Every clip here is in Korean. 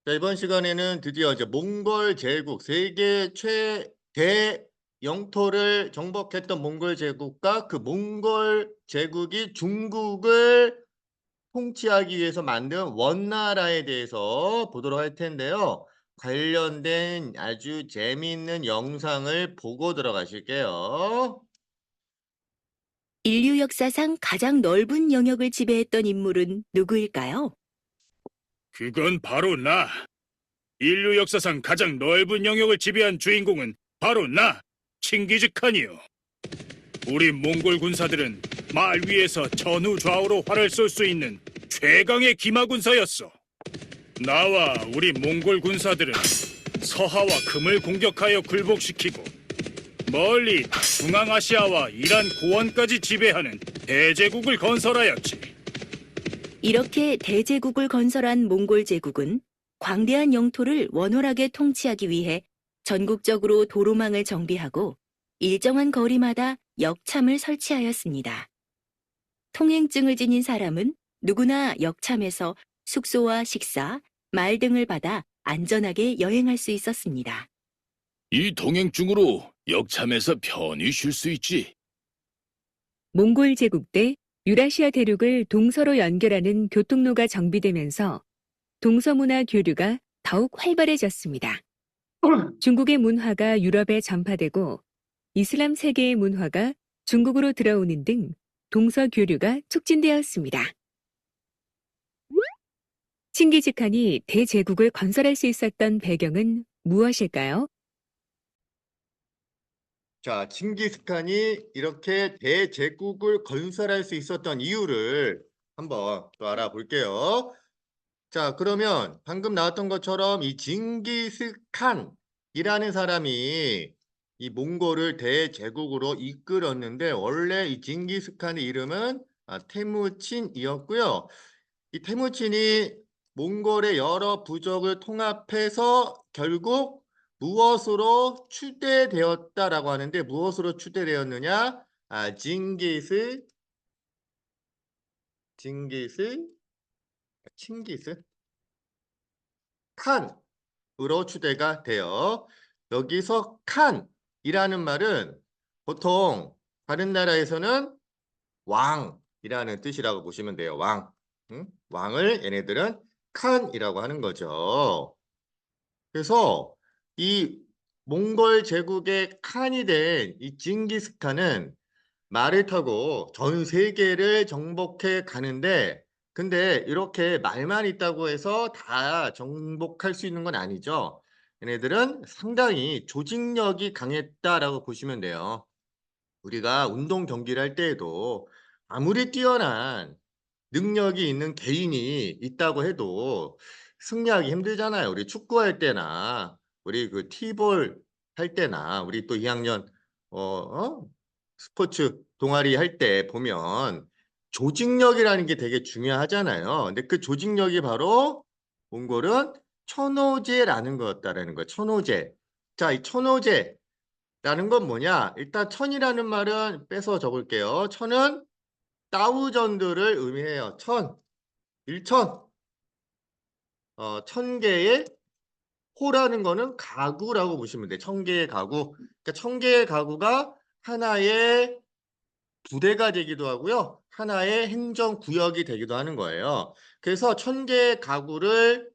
자, 이번 시간에는 드디어 이제 몽골 제국 세계 최대 영토를 정복했던 몽골 제국과 그 몽골 제국이 중국을 통치하기 위해서 만든 원나라에 대해서 보도록 할 텐데요. 관련된 아주 재미있는 영상을 보고 들어가실게요. 인류 역사상 가장 넓은 영역을 지배했던 인물은 누구일까요? 그건 바로 나. 인류 역사상 가장 넓은 영역을 지배한 주인공은 바로 나, 칭기즈칸이요. 우리 몽골 군사들은 말 위에서 전후 좌우로 활을 쏠 수 있는 최강의 기마 군사였어. 나와 우리 몽골 군사들은 서하와 금을 공격하여 굴복시키고 멀리 중앙아시아와 이란 고원까지 지배하는 대제국을 건설하였지. 이렇게 대제국을 건설한 몽골 제국은 광대한 영토를 원활하게 통치하기 위해 전국적으로 도로망을 정비하고 일정한 거리마다 역참을 설치하였습니다. 통행증을 지닌 사람은 누구나 역참에서 숙소와 식사, 말 등을 받아 안전하게 여행할 수 있었습니다. 이 동행증으로 역참에서 편히 쉴 수 있지. 몽골 제국 때 유라시아 대륙을 동서로 연결하는 교통로가 정비되면서 동서문화 교류가 더욱 활발해졌습니다. 중국의 문화가 유럽에 전파되고 이슬람 세계의 문화가 중국으로 들어오는 등 동서 교류가 촉진되었습니다. 칭기즈칸이 대제국을 건설할 수 있었던 배경은 무엇일까요? 자, 칭기스칸이 이렇게 대제국을 건설할 수 있었던 이유를 한번 또 알아볼게요. 자, 그러면 방금 나왔던 것처럼 이 징기스칸이라는 사람이 이 몽골을 대제국으로 이끌었는데 원래 이 징기스칸의 이름은 테무친이었고요. 이 테무친이 몽골의 여러 부족을 통합해서 결국 무엇으로 추대되었다라고 하는데 무엇으로 추대되었느냐? 칭기스 칸으로 추대가 되어 여기서 칸이라는 말은 보통 다른 나라에서는 왕이라는 뜻이라고 보시면 돼요. 왕. 왕을 얘네들은 칸이라고 하는 거죠. 그래서 이 몽골 제국의 칸이 된 이 징기스칸은 말을 타고 전 세계를 정복해 가는데 근데 이렇게 말만 있다고 해서 다 정복할 수 있는 건 아니죠. 얘네들은 상당히 조직력이 강했다라고 보시면 돼요. 우리가 운동 경기를 할 때에도 아무리 뛰어난 능력이 있는 개인이 있다고 해도 승리하기 힘들잖아요. 우리 축구할 때나 우리 그 티볼 할 때나 우리 또 2학년 스포츠 동아리 할 때 보면 조직력이라는 게 되게 중요하잖아요. 근데 그 조직력이 바로 몽골은 천호제라는 거였다라는 거예요. 천호제. 자, 이 천호제라는 건 뭐냐? 일단 천이라는 말은 빼서 적을게요. 천은 따우전들을 의미해요. 천, 일천. 천 개의 호라는 거는 가구라고 보시면 돼요. 천 개의 가구. 그러니까 천 개의 가구가 하나의 부대가 되기도 하고요. 하나의 행정구역이 되기도 하는 거예요. 그래서 천 개의 가구를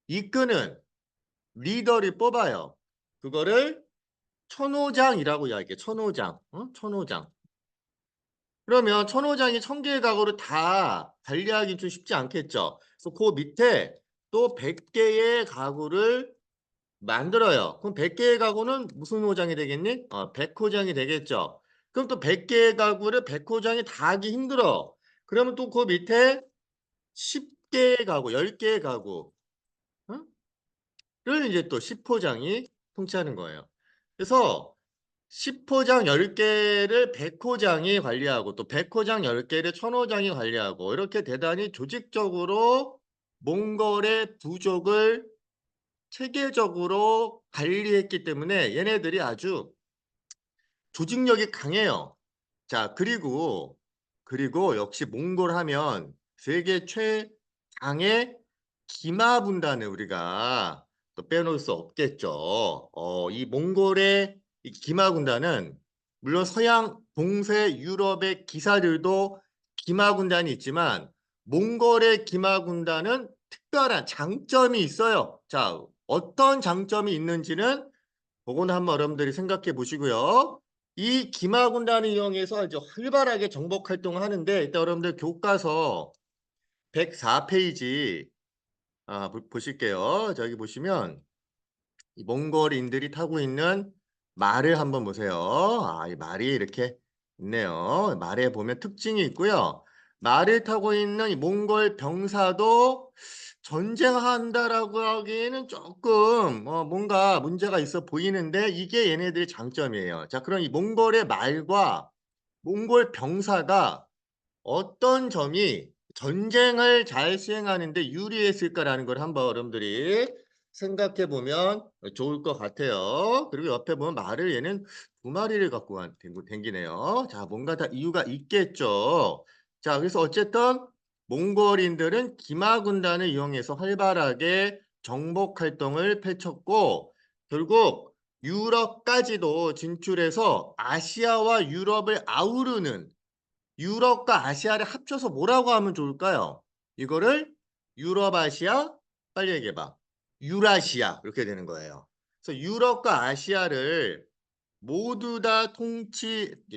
이끄는 리더를 뽑아요. 그거를 천호장이라고 이야기해요. 천호장. 천호장. 그러면 천호장이 천 개의 가구를 다 관리하기 좀 쉽지 않겠죠. 그래서 그 밑에 또 100개의 가구를 만들어요. 그럼 100개의 가구는 무슨 호장이 되겠니? 100호장이 되겠죠. 그럼 또 100개의 가구를 100호장이 다 하기 힘들어. 그러면 또 그 밑에 10개의 가구, 10개의 가구, 응? 를 이제 또 10호장이 통치하는 거예요. 그래서 10호장 10개를 100호장이 관리하고 또 100호장 10개를 1000호장이 관리하고 이렇게 대단히 조직적으로 몽골의 부족을 체계적으로 관리했기 때문에 얘네들이 아주 조직력이 강해요. 자, 그리고 역시 몽골 하면 세계 최강의 기마군단을 우리가 또 빼놓을 수 없겠죠. 이 몽골의 이 기마군단은 물론 서양 동서 유럽의 기사들도 기마군단이 있지만 몽골의 기마군단은 특별한 장점이 있어요. 자, 어떤 장점이 있는지는 그거는 한번 여러분들이 생각해 보시고요. 이 기마군단을 이용해서 이제 활발하게 정복 활동을 하는데 일단 여러분들 교과서 104페이지 보실게요. 저기 보시면 이 몽골인들이 타고 있는 말을 한번 보세요. 이 말이 이렇게 있네요. 말에 보면 특징이 있고요. 말을 타고 있는 이 몽골 병사도 전쟁한다라고 하기에는 조금 뭔가 문제가 있어 보이는데 이게 얘네들의 장점이에요. 자, 그럼 이 몽골의 말과 몽골 병사가 어떤 점이 전쟁을 잘 수행하는 데 유리했을까라는 걸 한번 여러분들이 생각해 보면 좋을 것 같아요. 그리고 옆에 보면 말을 얘는 두 마리를 갖고 댕기네요. 자, 뭔가 다 이유가 있겠죠. 자, 그래서 어쨌든 몽골인들은 기마군단을 이용해서 활발하게 정복 활동을 펼쳤고 결국 유럽까지도 진출해서 아시아와 유럽을 아우르는 유럽과 아시아를 합쳐서 뭐라고 하면 좋을까요? 이거를 유럽, 아시아, 빨리 얘기해봐. 유라시아 이렇게 되는 거예요. 그래서 유럽과 아시아를 모두 다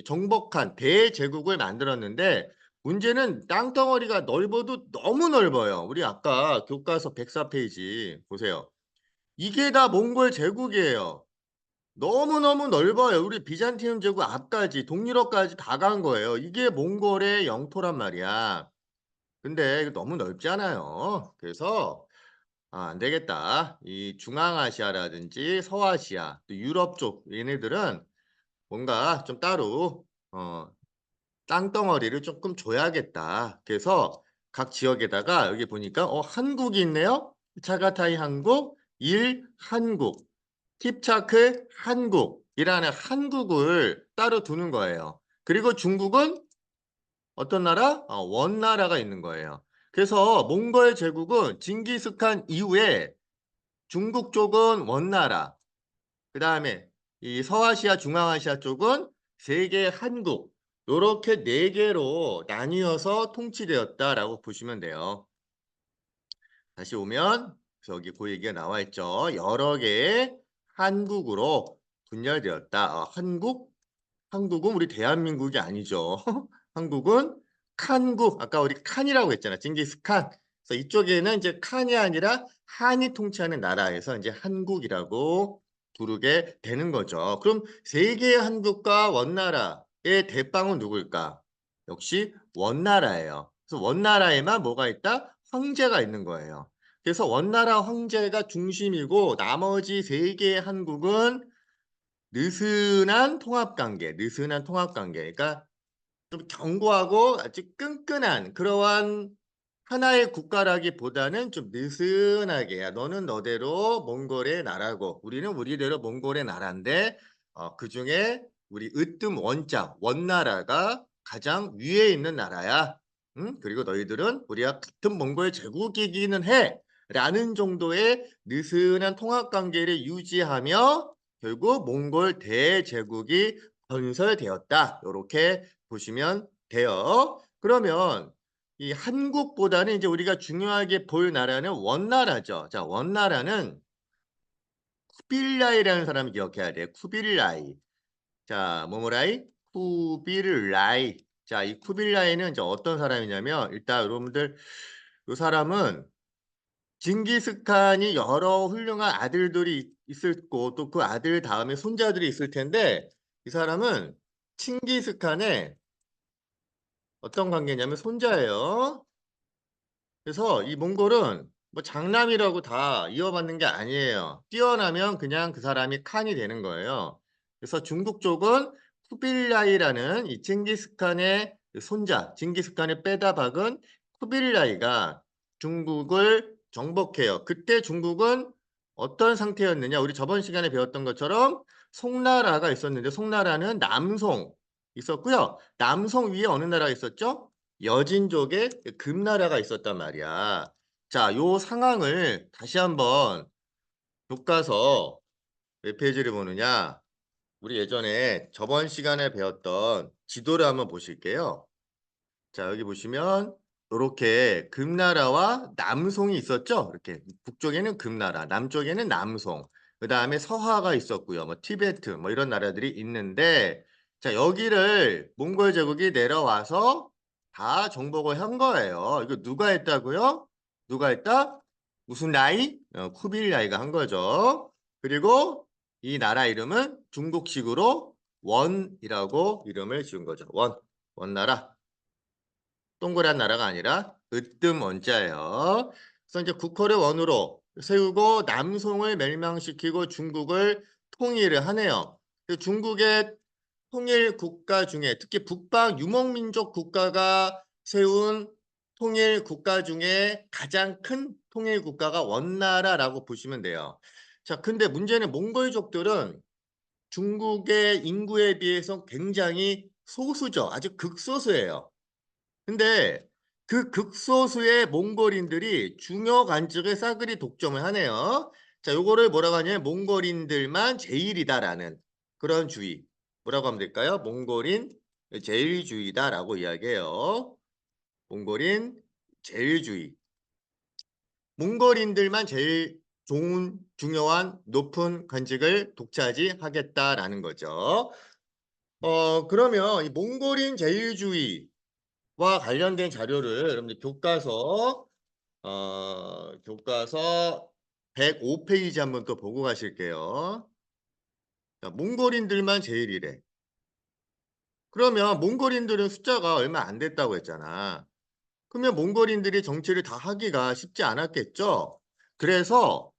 정복한 대제국을 만들었는데 문제는 땅덩어리가 넓어도 너무 넓어요. 우리 아까 교과서 104페이지 보세요. 이게 다 몽골 제국이에요. 너무너무 넓어요. 우리 비잔티움 제국 앞까지 동유럽까지 다 간 거예요. 이게 몽골의 영토란 말이야. 근데 이거 너무 넓잖아요. 그래서 안 되겠다. 이 중앙아시아라든지 서아시아, 또 유럽 쪽 얘네들은 뭔가 좀 따로 땅덩어리를 조금 줘야겠다. 그래서 각 지역에다가 여기 보니까 한국이 있네요. 차가타이 한국, 한국. 킵차크 한국이라는 한국을 따로 두는 거예요. 그리고 중국은 어떤 나라? 원나라가 있는 거예요. 그래서 몽골 제국은 징기스칸 이후에 중국 쪽은 원나라, 그 다음에 이 서아시아, 중앙아시아 쪽은 세계 한국, 이렇게 네 개로 나뉘어서 통치되었다라고 보시면 돼요. 다시 오면 저기 그 얘기가 나와 있죠. 여러 개의 한국으로 분열되었다. 한국은 우리 대한민국이 아니죠. 한국은 칸국, 아까 우리 칸이라고 했잖아. 징기스칸. 그래서 이쪽에는 이제 칸이 아니라 한이 통치하는 나라에서 이제 한국이라고 부르게 되는 거죠. 그럼 세계의 한국과 원나라의 대빵은 누굴까? 역시 원나라예요. 그래서 원나라에만 뭐가 있다? 황제가 있는 거예요. 그래서 원나라 황제가 중심이고 나머지 세 개의 한국은 느슨한 통합관계. 그러니까 좀 견고하고 아주 끈끈한 그러한 하나의 국가라기보다는 좀 느슨하게 야, 너는 너대로 몽골의 나라고 우리는 우리대로 몽골의 나라인데 그중에 우리 으뜸 원자 원나라가 가장 위에 있는 나라야. 그리고 너희들은 우리와 같은 몽골 제국이기는 해. 라는 정도의 느슨한 통합관계를 유지하며 결국 몽골 대제국이 건설되었다. 이렇게 보시면 돼요. 그러면 이 한국보다는 이제 우리가 중요하게 볼 나라는 원나라죠. 자, 원나라는 쿠빌라이라는 사람을 기억해야 돼. 쿠빌라이. 자, 뭐뭐라이? 쿠빌라이. 자, 이 쿠빌라이는 이제 어떤 사람이냐면 일단 여러분들 이 사람은 징기스칸이 여러 훌륭한 아들들이 있었고 또 그 아들 다음에 손자들이 있을 텐데 이 사람은 칭기스칸의 어떤 관계냐면 손자예요. 그래서 이 몽골은 뭐 장남이라고 다 이어받는 게 아니에요. 뛰어나면 그냥 그 사람이 칸이 되는 거예요. 그래서 중국 쪽은 쿠빌라이라는 이 칭기스칸의 손자, 징기스칸의 빼다 박은 쿠빌라이가 중국을 정복해요. 그때 중국은 어떤 상태였느냐? 우리 저번 시간에 배웠던 것처럼 송나라가 있었는데 송나라는 남송 있었고요. 남송 위에 어느 나라가 있었죠? 여진족의 금나라가 있었단 말이야. 자, 요 상황을 다시 한번 교과서 몇 페이지를 보느냐? 우리 예전에 저번 시간에 배웠던 지도를 한번 보실게요. 자, 여기 보시면 이렇게 금나라와 남송이 있었죠? 이렇게 북쪽에는 금나라, 남쪽에는 남송, 그 다음에 서하가 있었고요. 뭐 티베트, 뭐 이런 나라들이 있는데, 자, 여기를 몽골 제국이 내려와서 다 정복을 한 거예요. 이거 누가 했다고요? 누가 했다? 무슨 나이? 쿠빌라이가 한 거죠. 그리고 이 나라 이름은 중국식으로 원이라고 이름을 지은 거죠. 원나라. 동그란 나라가 아니라 으뜸 원자예요. 그래서 이제 국호를 원으로 세우고 남송을 멸망시키고 중국을 통일을 하네요. 그 중국의 통일 국가 중에 특히 북방 유목민족 국가가 세운 통일 국가 중에 가장 큰 통일 국가가 원나라라고 보시면 돼요. 자, 근데 문제는 몽골족들은 중국의 인구에 비해서 굉장히 소수죠. 아주 극소수예요. 근데 그 극소수의 몽골인들이 중요 관직을 싸그리 독점을 하네요. 자, 요거를 뭐라고 하냐면 몽골인들만 제일이다라는 그런 주의. 뭐라고 하면 될까요? 몽골인 제일주의다라고 이야기해요. 몽골인 제일주의. 몽골인들만 제일 좋은, 중요한, 높은 관직을 독차지하겠다라는 거죠. 그러면 이 몽골인 제일주의 와 관련된 자료를 여러분들 교과서 105페이지 한번 또 보고 가실게요. 자, 몽골인들만 제일이래. 그러면 몽골인들은 숫자가 얼마 안 됐다고 했잖아. 그러면 몽골인들이 정치를 다 하기가 쉽지 않았겠죠. 그래서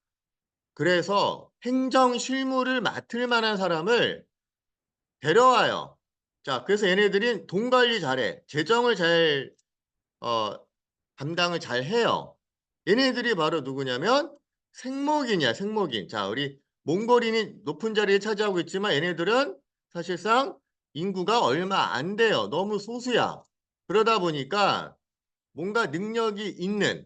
행정 실무를 맡을 만한 사람을 데려와요. 자, 그래서 얘네들이 돈 관리 잘해. 재정을 잘 어, 감당을 잘 해요. 얘네들이 바로 누구냐면 생목인이야, 생목인. 자, 우리 몽골인이 높은 자리에 차지하고 있지만 얘네들은 사실상 인구가 얼마 안 돼요. 너무 소수야. 그러다 보니까 뭔가 능력이 있는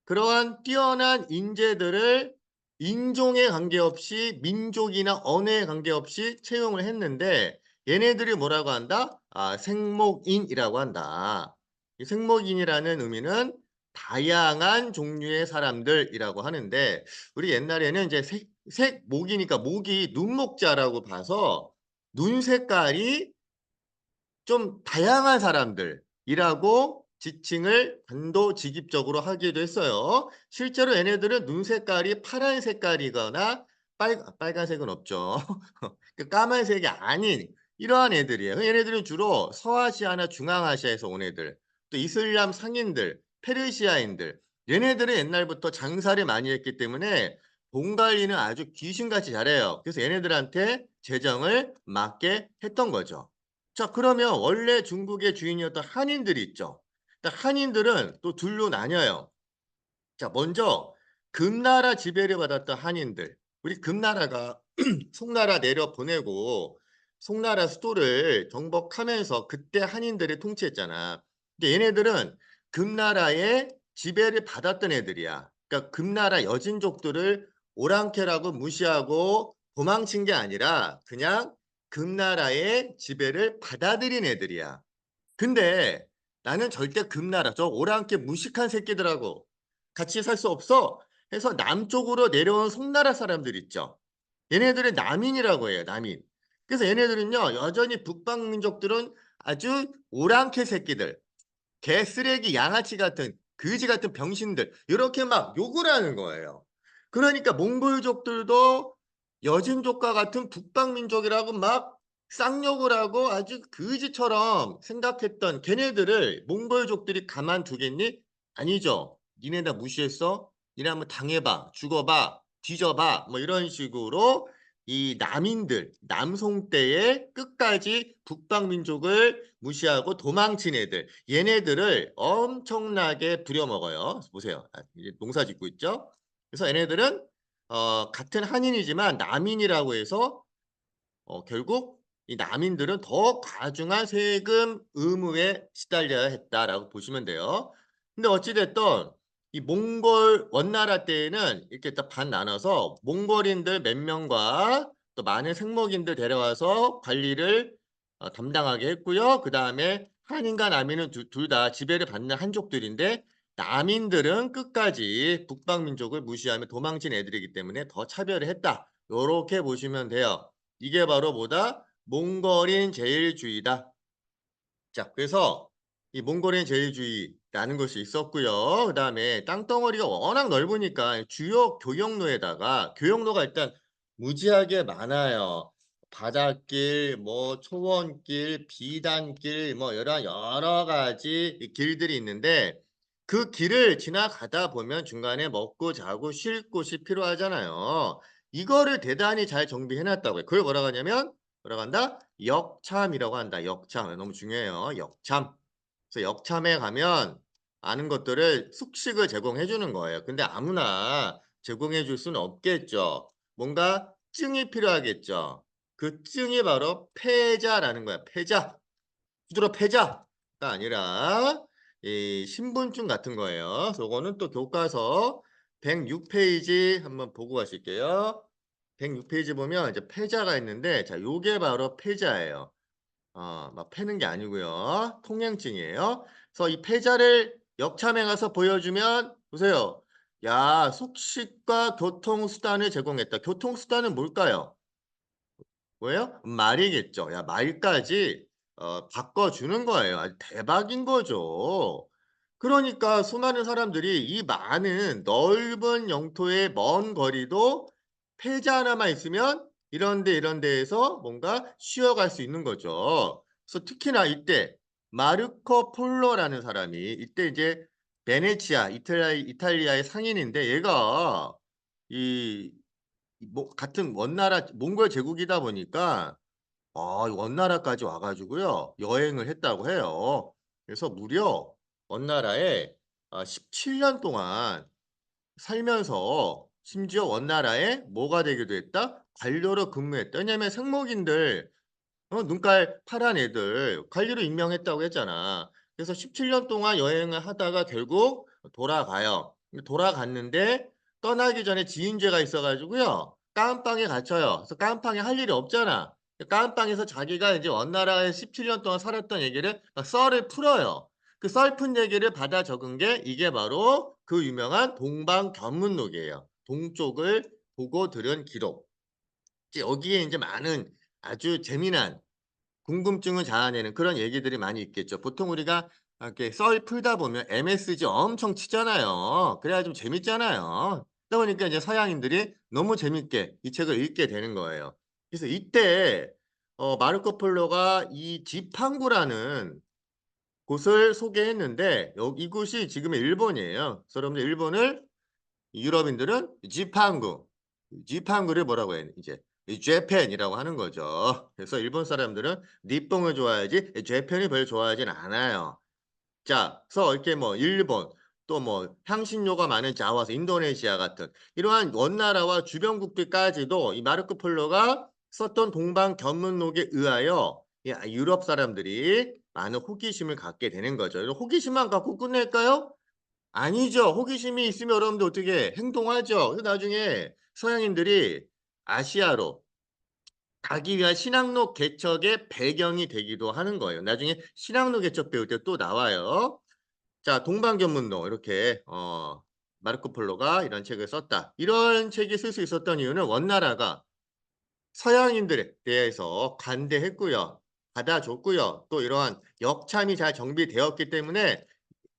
그러한 뛰어난 인재들을 인종에 관계없이 민족이나 언어에 관계없이 채용을 했는데 얘네들이 뭐라고 한다? 생목인이라고 한다. 이 생목인이라는 의미는 다양한 종류의 사람들이라고 하는데 우리 옛날에는 이제 색목이니까 목이 눈목자라고 봐서 눈 색깔이 좀 다양한 사람들이라고 지칭을 단도직입적으로 하기도 했어요. 실제로 얘네들은 눈 색깔이 파란 색깔이거나 빨간색은 없죠. 까만색이 아닌 이러한 애들이에요. 얘네들은 주로 서아시아나 중앙아시아에서 온 애들, 또 이슬람 상인들, 페르시아인들, 얘네들은 옛날부터 장사를 많이 했기 때문에 돈 관리는 아주 귀신같이 잘해요. 그래서 얘네들한테 재정을 맡게 했던 거죠. 자, 그러면 원래 중국의 주인이었던 한인들이 있죠. 한인들은 또 둘로 나뉘어요. 자, 먼저 금나라 지배를 받았던 한인들. 우리 금나라가 송나라 내려 보내고 송나라 수도를 정복하면서 그때 한인들이 통치했잖아. 근데 얘네들은 금나라의 지배를 받았던 애들이야. 그러니까 금나라 여진족들을 오랑캐라고 무시하고 도망친 게 아니라 그냥 금나라의 지배를 받아들인 애들이야. 근데 나는 절대 금나라 저 오랑캐 무식한 새끼들하고 같이 살 수 없어 해서 남쪽으로 내려온 송나라 사람들 있죠. 얘네들은 남인이라고 해요. 남인. 그래서 얘네들은요 여전히 북방 민족들은 아주 오랑캐 새끼들, 개쓰레기 양아치 같은 그지 같은 병신들 이렇게 막 욕을 하는 거예요. 그러니까 몽골족들도 여진족과 같은 북방 민족이라고 막 쌍욕을 하고 아주 그지처럼 생각했던 걔네들을 몽골족들이 가만두겠니? 아니죠. 니네 다 무시했어? 니네 한번 당해봐, 죽어봐, 뒤져봐 뭐 이런 식으로 이 남인들, 남송 때에 끝까지 북방 민족을 무시하고 도망친 애들, 얘네들을 엄청나게 부려먹어요. 보세요. 이제 농사 짓고 있죠. 그래서 얘네들은 같은 한인이지만 남인이라고 해서 결국 이 남인들은 더 과중한 세금 의무에 시달려야 했다라고 보시면 돼요. 근데 어찌됐든 이 몽골 원나라 때에는 이렇게 딱 반 나눠서 몽골인들 몇 명과 또 많은 생목인들 데려와서 관리를 담당하게 했고요. 그 다음에 한인과 남인은 둘 다 지배를 받는 한족들인데 남인들은 끝까지 북방민족을 무시하며 도망친 애들이기 때문에 더 차별을 했다. 요렇게 보시면 돼요. 이게 바로 뭐다? 몽골인 제일주의다. 자, 그래서 이 몽골인 제일주의라는 것이 있었고요. 그 다음에 땅덩어리가 워낙 넓으니까 주요 교역로에다가 교역로가 일단 무지하게 많아요. 바닷길, 뭐 초원길, 비단길, 뭐 여러 가지 이 길들이 있는데 그 길을 지나가다 보면 중간에 먹고 자고 쉴 곳이 필요하잖아요. 이거를 대단히 잘 정비해놨다고요. 그걸 뭐라고 하냐면 뭐라고 한다? 역참이라고 한다. 역참. 너무 중요해요. 역참. 그래서 역참에 가면 아는 것들을 숙식을 제공해 주는 거예요. 근데 아무나 제공해 줄 수는 없겠죠. 뭔가 증이 필요하겠죠. 그 증이 바로 패자라는 거야. 패자. 구두로 패자가 아니라 이 신분증 같은 거예요. 요거는 또 교과서 106페이지 한번 보고 가실게요. 106페이지 보면 이제 패자가 있는데 자, 요게 바로 패자예요. 막 패는 게 아니고요. 통행증이에요. 그래서 이 패자를 역참에 가서 보여주면 보세요. 야, 숙식과 교통수단을 제공했다. 교통수단은 뭘까요? 뭐예요? 말이겠죠. 야, 말까지 바꿔주는 거예요. 아주 대박인 거죠. 그러니까 수많은 사람들이 이 많은 넓은 영토의 먼 거리도 패자 하나만 있으면 이런 데에서 뭔가 쉬어갈 수 있는 거죠. 그래서 특히나 이때 마르코 폴로라는 사람이 이때 이제 베네치아 이탈리아의 상인인데 얘가 이 뭐 같은 원나라 몽골 제국이다 보니까 원나라까지 와 가지고요. 여행을 했다고 해요. 그래서 무려 원나라에 17년 동안 살면서 심지어 원나라에 뭐가 되기도 했다? 관료로 근무했다. 왜냐면 생목인들 눈깔 파란 애들 관리로 임명했다고 했잖아. 그래서 17년 동안 여행을 하다가 결국 돌아가요. 돌아갔는데 떠나기 전에 지인죄가 있어 가지고요. 깜빵에 갇혀요. 그래서 깜빵에 할 일이 없잖아. 깜빵에서 자기가 이제 원나라에 17년 동안 살았던 얘기를 막 썰을 풀어요. 그 썰 푼 얘기를 받아 적은 게 이게 바로 그 유명한 동방견문록이에요. 동쪽을 보고 들은 기록. 이제 여기에 이제 많은 아주 재미난 궁금증을 자아내는 그런 얘기들이 많이 있겠죠. 보통 우리가 이렇게 썰 풀다 보면 MSG 엄청 치잖아요. 그래야 좀 재밌잖아요. 그러다 보니까 이제 서양인들이 너무 재밌게 이 책을 읽게 되는 거예요. 그래서 이때 마르코 폴로가 이 지팡구라는 곳을 소개했는데 이곳이 지금의 일본이에요. 그래서 여러분들 일본을 유럽인들은 지팡구를 뭐라고 해요? 이제 이 재팬이라고 하는 거죠. 그래서 일본 사람들은 니뽕을 좋아하지 재팬이 별로 좋아하진 않아요. 자, 그래서 이렇게 뭐 일본 또 뭐 향신료가 많은 자와스, 인도네시아 같은 이러한 원나라와 주변국들까지도 이 마르코 폴로가 썼던 동방견문록에 의하여 유럽 사람들이 많은 호기심을 갖게 되는 거죠. 이런 호기심만 갖고 끝낼까요? 아니죠. 호기심이 있으면 여러분들 어떻게 행동하죠. 그래서 나중에 서양인들이 아시아로 가기 위한 신학로 개척의 배경이 되기도 하는 거예요. 나중에 신학로 개척 배울 때 또 나와요. 자, 동방견문록 이렇게 마르코 폴로가 이런 책을 썼다. 이런 책이 쓸 수 있었던 이유는 원나라가 서양인들에 대해서 관대했고요. 받아줬고요. 또 이러한 역참이 잘 정비되었기 때문에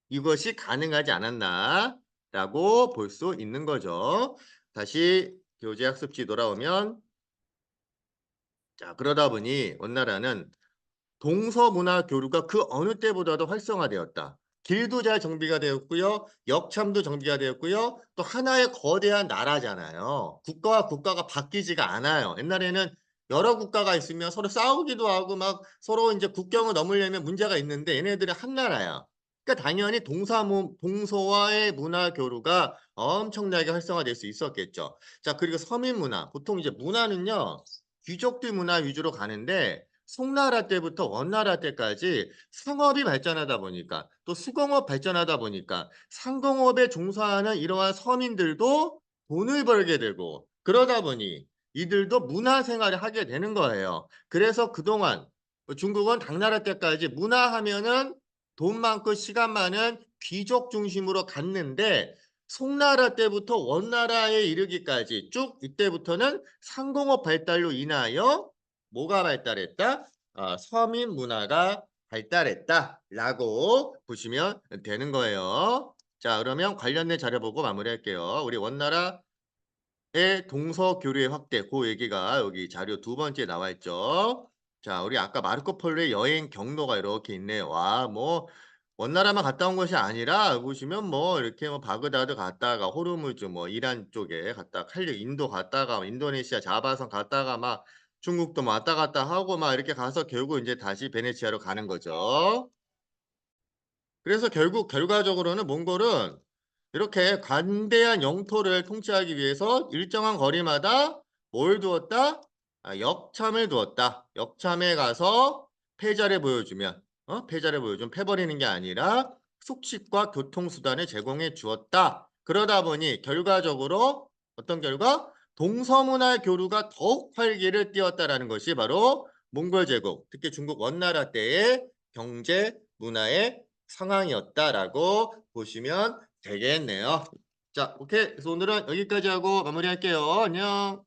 이것이 가능하지 않았나라고 볼 수 있는 거죠. 다시 교재 학습지 돌아오면 자, 그러다 보니 원나라는 동서문화 교류가 그 어느 때보다도 활성화되었다. 길도 잘 정비가 되었고요. 역참도 정비가 되었고요. 또 하나의 거대한 나라잖아요. 국가와 국가가 바뀌지가 않아요. 옛날에는 여러 국가가 있으면 서로 싸우기도 하고 막 서로 이제 국경을 넘으려면 문제가 있는데 얘네들은 한 나라야. 그러니까 당연히 동서와의 문화 교류가 엄청나게 활성화될 수 있었겠죠. 자, 그리고 서민 문화. 보통 이제 문화는요. 귀족들 문화 위주로 가는데 송나라 때부터 원나라 때까지 상업이 발전하다 보니까 또 수공업 발전하다 보니까 상공업에 종사하는 이러한 서민들도 돈을 벌게 되고 그러다 보니 이들도 문화 생활을 하게 되는 거예요. 그래서 그동안 중국은 당나라 때까지 문화하면은 돈 많고 시간 많은 귀족 중심으로 갔는데 송나라 때부터 원나라에 이르기까지 쭉 이때부터는 상공업 발달로 인하여 뭐가 발달했다? 서민 문화가 발달했다라고 보시면 되는 거예요. 자, 그러면 관련된 자료 보고 마무리할게요. 우리 원나라의 동서 교류의 확대, 그 얘기가 여기 자료 두 번째 나와 있죠. 자, 우리 아까 마르코 폴로의 여행 경로가 이렇게 있네요. 와, 뭐 원나라만 갔다 온 것이 아니라 보시면 뭐 이렇게 뭐 바그다드 갔다가 호르무즈 뭐 이란 쪽에 갔다 칼리 인도 갔다가 인도네시아 자바섬 갔다가 막 중국도 뭐 왔다 갔다 하고 막 이렇게 가서 결국 이제 다시 베네치아로 가는 거죠. 그래서 결국 결과적으로는 몽골은 이렇게 관대한 영토를 통치하기 위해서 일정한 거리마다 뭘 두었다? 역참을 두었다. 역참에 가서 패자를 보여주면 패자를 보여주면 패버리는 게 아니라 숙식과 교통수단을 제공해 주었다. 그러다 보니 결과적으로 어떤 결과? 동서문화 교류가 더욱 활기를 띠었다라는 것이 바로 몽골 제국, 특히 중국 원나라 때의 경제, 문화의 상황이었다라고 보시면 되겠네요. 자, 오케이. 그래서 오늘은 여기까지 하고 마무리할게요. 안녕.